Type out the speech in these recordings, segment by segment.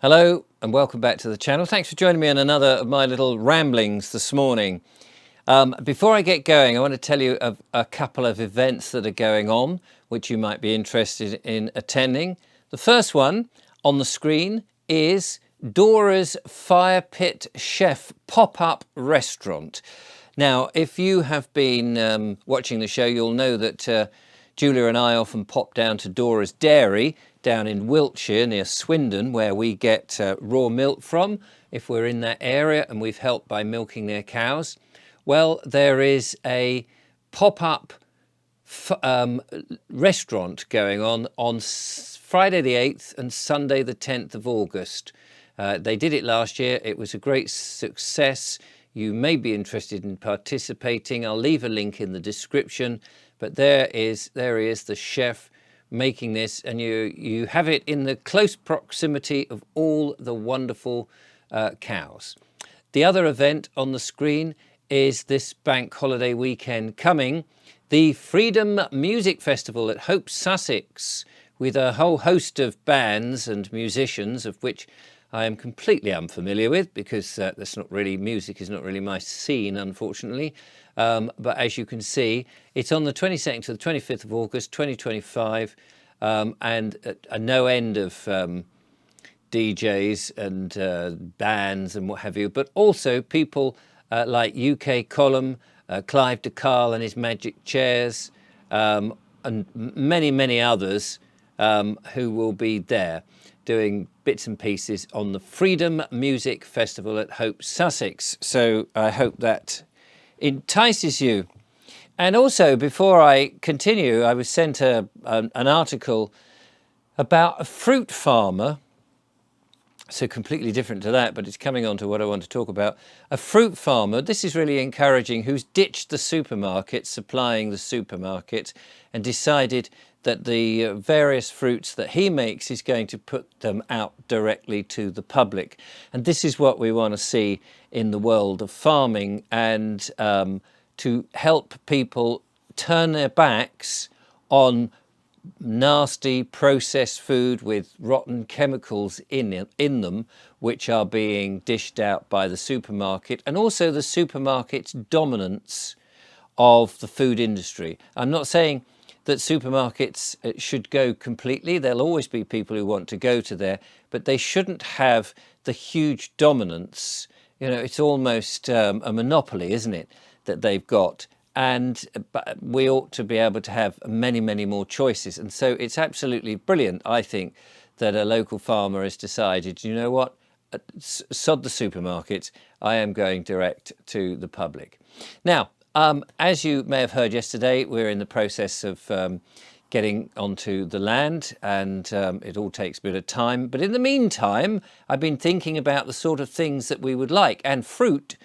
Hello and welcome back to the channel. Thanks for joining me on another of my little ramblings this morning. Before I get going, I want to tell you of a couple of events that are going on which you might be interested in attending. The first one on the screen is Dora's Fire Pit Chef pop-up restaurant. Now, if you have been watching the show, you'll know that Julia and I often pop down to Dora's Dairy down in Wiltshire near Swindon, where we get raw milk from if we're in that area and we've helped by milking their cows. Well, there is a pop-up restaurant going on Friday the 8th and Sunday the 10th of August. They did it last year. It was a great success. You may be interested in participating. I'll leave a link in the description, but there he is, the chef making this, and you have it in the close proximity of all the wonderful cows. The other event on the screen is this bank holiday weekend coming, the Freedom Music Festival at Hope, Sussex, with a whole host of bands and musicians, of which I am completely unfamiliar with because that's not really, music is not really my scene, unfortunately. But as you can see, it's on the 22nd to the 25th of August 2025, and a no end of DJs and bands and what have you, but also people like UK Column, Clive de Carl and his Magic Chairs, and many, many others who will be there doing bits and pieces on the Freedom Music Festival at Hope, Sussex. So I hope that entices you. And also, before I continue, I was sent an article about a fruit farmer, so completely different to that, but it's coming on to what I want to talk about. A fruit farmer, this is really encouraging, who's ditched the supermarket, supplying the supermarket, and decided that the various fruits that he makes is going to put them out directly to the public. And this is what we want to see in the world of farming, and to help people turn their backs on nasty processed food with rotten chemicals in them, which are being dished out by the supermarket, and also the supermarket's dominance of the food industry. I'm not saying that supermarkets should go completely. There'll always be people who want to go to there, but they shouldn't have the huge dominance. You know, it's almost a monopoly, isn't it, that they've got? And we ought to be able to have many, many more choices. And so it's absolutely brilliant, I think, that a local farmer has decided, you know what, sod the supermarkets, I am going direct to the public. Now, as you may have heard yesterday, we're in the process of getting onto the land, and it all takes a bit of time. But in the meantime, I've been thinking about the sort of things that we would like, and fruit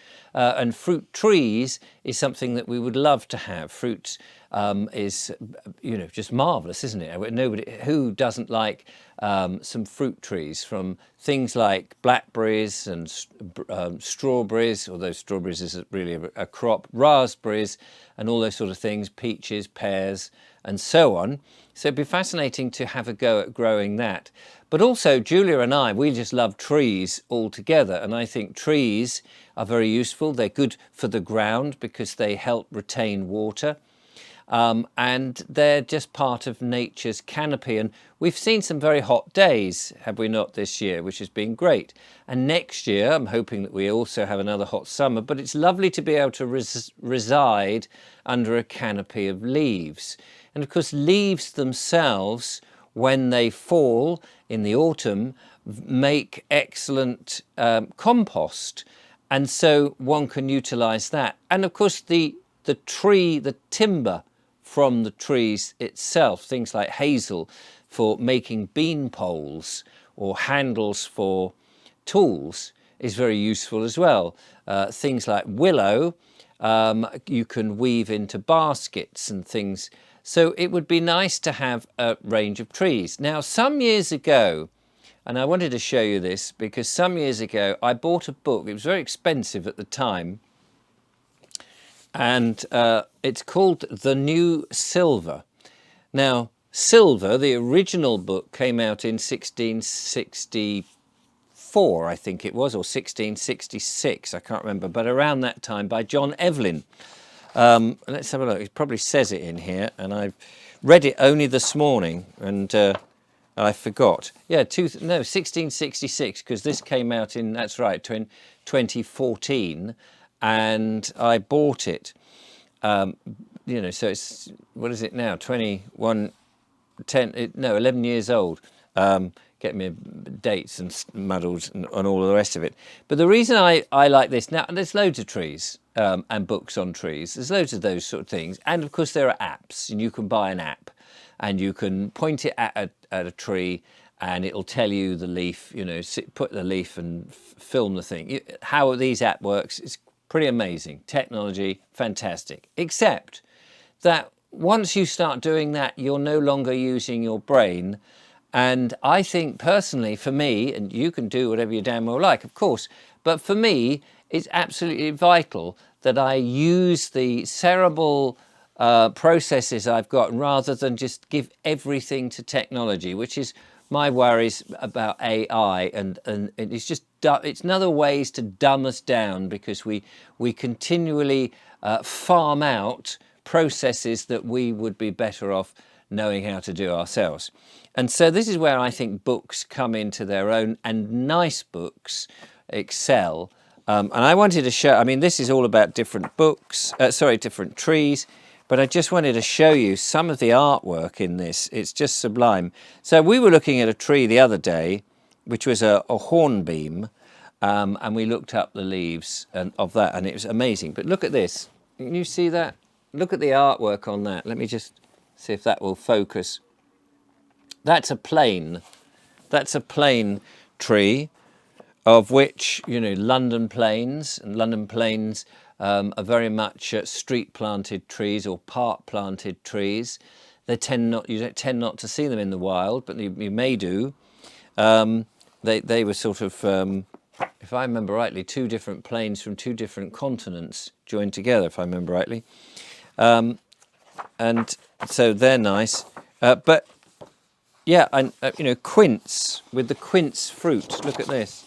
trees is something that we would love to have. Fruit is, you know, just marvellous, isn't it? Nobody who doesn't like some fruit trees, from things like blackberries and strawberries, although strawberries isn't really a crop, raspberries and all those sort of things, peaches, pears and so on. So it'd be fascinating to have a go at growing that. But also Julia and I, we just love trees altogether, and I think trees are very useful. They're good for the ground because they help retain water. And they're just part of nature's canopy. And we've seen some very hot days, have we not, this year, which has been great. And next year, I'm hoping that we also have another hot summer, but it's lovely to be able to reside under a canopy of leaves. And of course, leaves themselves, when they fall in the autumn, make excellent compost. And so one can utilize that. And of course, the timber from the trees itself, things like hazel for making bean poles or handles for tools, is very useful as well. Things like willow, you can weave into baskets and things. So it would be nice to have a range of trees. Now, some years ago, and I wanted to show you this because some years ago I bought a book. It was very expensive at the time, and it's called The New Silver. Now, Silver, the original book, came out in 1663, 1664, I think it was, or 1666, I can't remember, but around that time, by John Evelyn. Let's have a look. It probably says it in here, and I've read it only this morning, and I forgot. Yeah, 1666, because this came out in, that's right, 2014, and I bought it. You know, so it's, what is it now? 11 years old. Get me dates and muddled and all of the rest of it. But the reason I like this, now there's loads of trees and books on trees. There's loads of those sort of things. And of course there are apps, and you can buy an app and you can point it at a tree and it'll tell you the leaf, you know, put the leaf and film the thing. How these app works is pretty amazing. Technology, fantastic. Except that once you start doing that, you're no longer using your brain. And I think personally, for me, and you can do whatever you damn well like, of course, but for me, it's absolutely vital that I use the cerebral processes I've got rather than just give everything to technology, which is my worries about AI. And it's just, it's another ways to dumb us down, because we continually farm out processes that we would be better off knowing how to do ourselves. And so this is where I think books come into their own, and nice books excel. And I wanted to show, I mean, this is all about different books, different trees, but I just wanted to show you some of the artwork in this. It's just sublime. So we were looking at a tree the other day, which was a hornbeam, and we looked up the leaves of that, and it was amazing. But look at this. Can you see that? Look at the artwork on that. Let me just see if that will focus. That's a plane. That's a plane tree, of which, you know, London planes are very much street planted trees or park planted trees. You tend not to see them in the wild, but you may do. They were sort of, if I remember rightly, two different planes from two different continents joined together, if I remember rightly. And so they're nice. But yeah, and you know, quince, with the quince fruit. Look at this.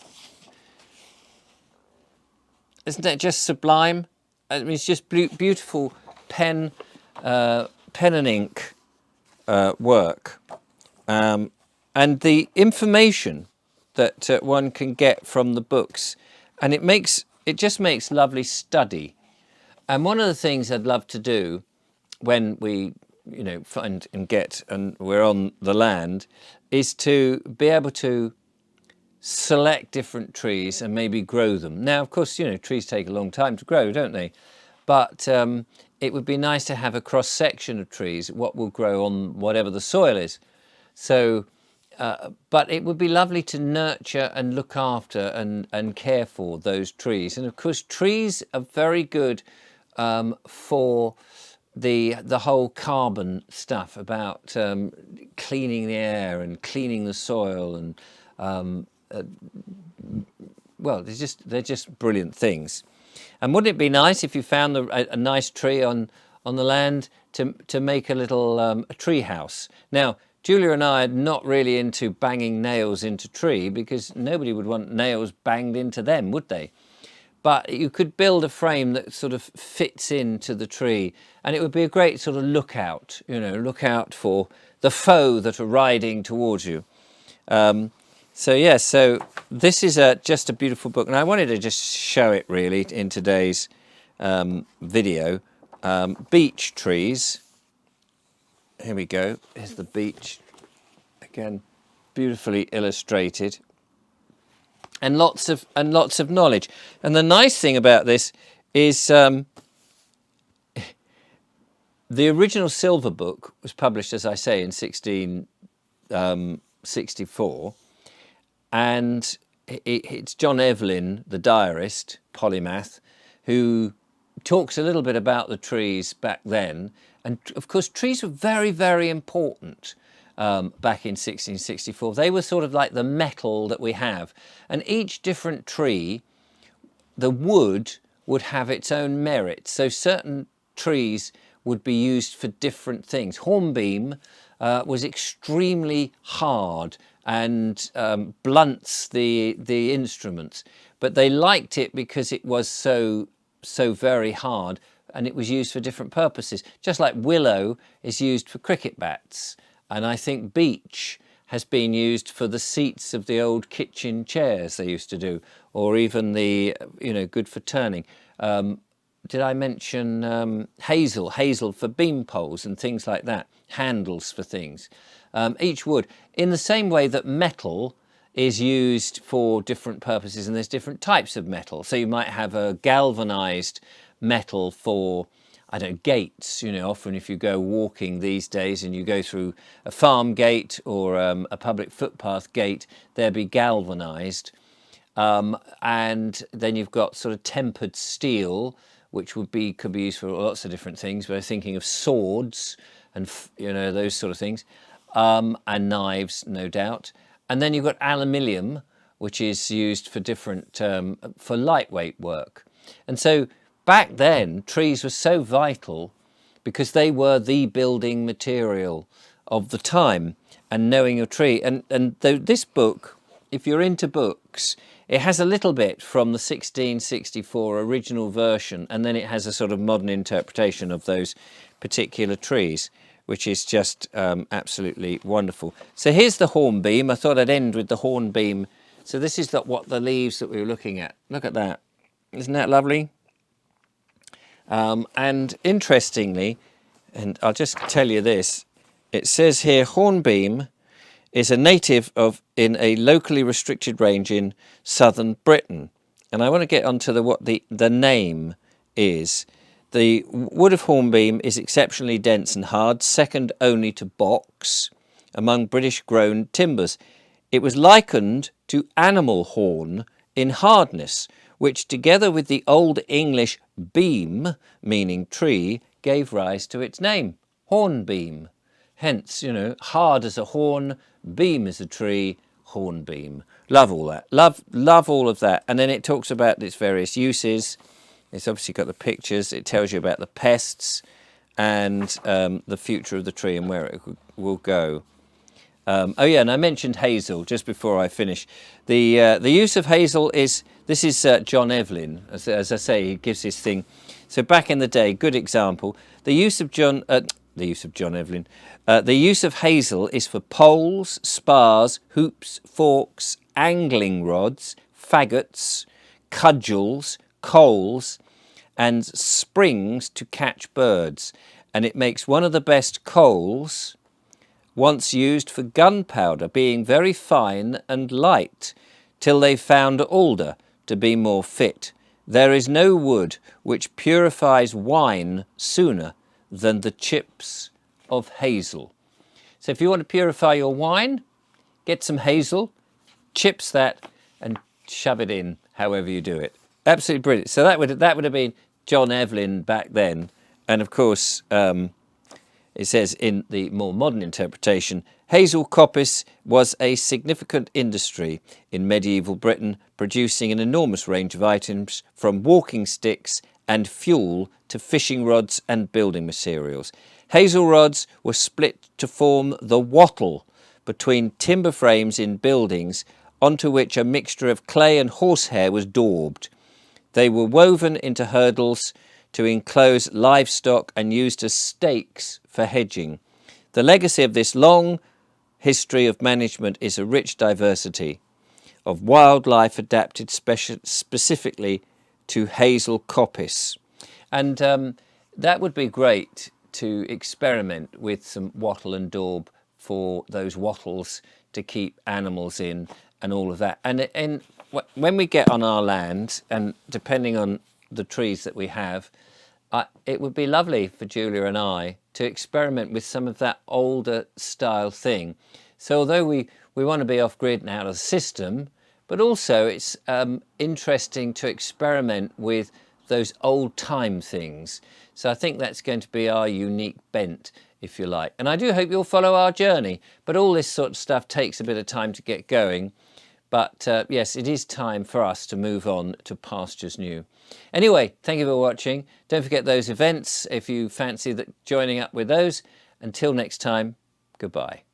Isn't that just sublime? I mean, it's just beautiful pen and ink work, and the information that one can get from the books, and it just makes lovely study. And one of the things I'd love to do when we, you know, find and get, and we're on the land, is to be able to select different trees and maybe grow them. Now, of course, you know, trees take a long time to grow, don't they? But it would be nice to have a cross section of trees, what will grow on whatever the soil is. So, but it would be lovely to nurture and look after and care for those trees. And of course, trees are very good for the whole carbon stuff about cleaning the air and cleaning the soil, and well, they're just brilliant things. And wouldn't it be nice if you found a nice tree on the land to make a little a tree house? Now, Julia and I are not really into banging nails into tree, because nobody would want nails banged into them, would they? But you could build a frame that sort of fits into the tree, and it would be a great sort of lookout, you know, look out for the foe that are riding towards you. So yeah, so this is just a beautiful book, and I wanted to just show it really in today's video. Beech trees. Here we go. Here's the beech. Again, beautifully illustrated. And lots of knowledge. And the nice thing about this is the original silver book was published, as I say, in 1664, and it's John Evelyn, the diarist, polymath, who talks a little bit about the trees back then. And of course, trees were very, very important. Back in 1664. They were sort of like the metal that we have. And each different tree, the wood would have its own merit. So certain trees would be used for different things. Hornbeam was extremely hard and blunts the instruments. But they liked it because it was so very hard, and it was used for different purposes. Just like willow is used for cricket bats, and I think beech has been used for the seats of the old kitchen chairs they used to do, or even the, good for turning. Did I mention hazel? Hazel for beam poles and things like that, handles for things. Each wood, in the same way that metal is used for different purposes, and there's different types of metal. So you might have a galvanized metal for, I don't know, gates. Often if you go walking these days and you go through a farm gate or a public footpath gate, they'll be galvanized. And then you've got sort of tempered steel, which could be used for lots of different things. We're thinking of swords and those sort of things, and knives, no doubt. And then you've got aluminium, which is used for different for lightweight work. And so back then, trees were so vital because they were the building material of the time. And knowing your tree, and this book, if you're into books, it has a little bit from the 1664 original version, and then it has a sort of modern interpretation of those particular trees, which is just absolutely wonderful. So here's the hornbeam. I thought I'd end with the hornbeam. So this is what the leaves that we were looking at. Look at that. Isn't that lovely? And interestingly, and I'll just tell you this, it says here hornbeam is a native in a locally restricted range in southern Britain. And I want to get onto what the name is. The wood of hornbeam is exceptionally dense and hard, second only to box among British-grown timbers. It was likened to animal horn in hardness, which together with the Old English beam, meaning tree, gave rise to its name, hornbeam. Hence, hard as a horn, beam as a tree, hornbeam. Love all that. Love all of that. And then it talks about its various uses. It's obviously got the pictures. It tells you about the pests and the future of the tree and where it will go. Oh yeah, and I mentioned hazel just before I finish. The use of hazel is, this is John Evelyn, as I say, he gives this thing. So back in the day, good example. The use of John Evelyn. The use of hazel is for poles, spars, hoops, forks, angling rods, faggots, cudgels, coals, and springs to catch birds. And it makes one of the best coals, once used for gunpowder, being very fine and light, till they found alder to be more fit. There is no wood which purifies wine sooner than the chips of hazel. So if you want to purify your wine, get some hazel, chips that, and shove it in however you do it. Absolutely brilliant. So that would have been John Evelyn back then. And of course, it says in the more modern interpretation, hazel coppice was a significant industry in medieval Britain, producing an enormous range of items from walking sticks and fuel to fishing rods and building materials. Hazel rods were split to form the wattle between timber frames in buildings, onto which a mixture of clay and horsehair was daubed. They were woven into hurdles to enclose livestock and used as stakes for hedging. The legacy of this long history of management is a rich diversity of wildlife adapted specifically to hazel coppice. And that would be great to experiment with some wattle and daub for those wattles to keep animals in and all of that. And when we get on our land, and depending on the trees that we have, it would be lovely for Julia and I to experiment with some of that older style thing. So although we want to be off grid and out of the system, but also it's interesting to experiment with those old time things. So I think that's going to be our unique bent, if you like. And I do hope you'll follow our journey, but all this sort of stuff takes a bit of time to get going. But yes, it is time for us to move on to pastures new. Anyway, thank you for watching. Don't forget those events if you fancy joining up with those. Until next time, goodbye.